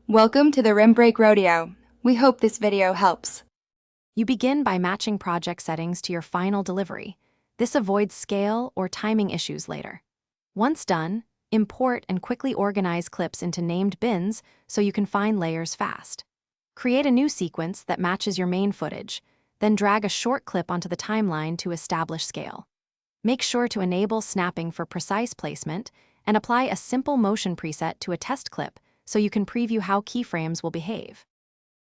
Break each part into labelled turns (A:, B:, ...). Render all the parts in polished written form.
A: Welcome to the Rim Break Rodeo. We hope this video helps.
B: You begin by matching project settings to your final delivery. This avoids scale or timing issues later. Once done, import and quickly organize clips into named bins so you can find layers fast. Create a new sequence that matches your main footage, then drag a short clip onto the timeline to establish scale. Make sure to enable snapping for precise placement and apply a simple motion preset to a test clip so you can preview how keyframes will behave.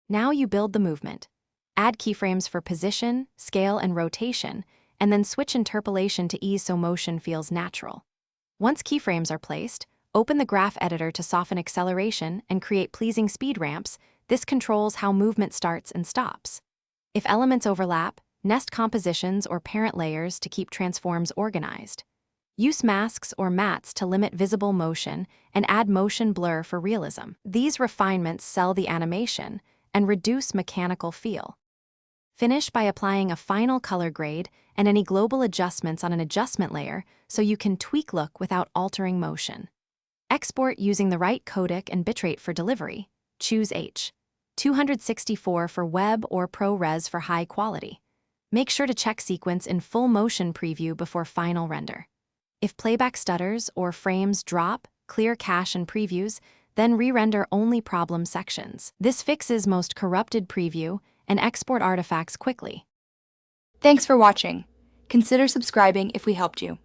B: Now you build the movement. Add keyframes for position, scale, and rotation, and then switch interpolation to ease so motion feels natural. Once keyframes are placed, open the graph editor to soften acceleration and create pleasing speed ramps. This controls how movement starts and stops. If elements overlap, nest compositions or parent layers to keep transforms organized. Use masks or mats to limit visible motion and add motion blur for realism. These refinements sell the animation and reduce mechanical feel. Finish by applying a final color grade and any global adjustments on an adjustment layer so you can tweak look without altering motion. Export using the right codec and bitrate for delivery. Choose H. 264 for web or ProRes for high quality. Make sure to check sequence in full motion preview before final render. If playback stutters or frames drop, clear cache and previews, then re-render only problem sections. This fixes most corrupted preview and export artifacts quickly.
A: Thanks for watching. Consider subscribing if we helped you.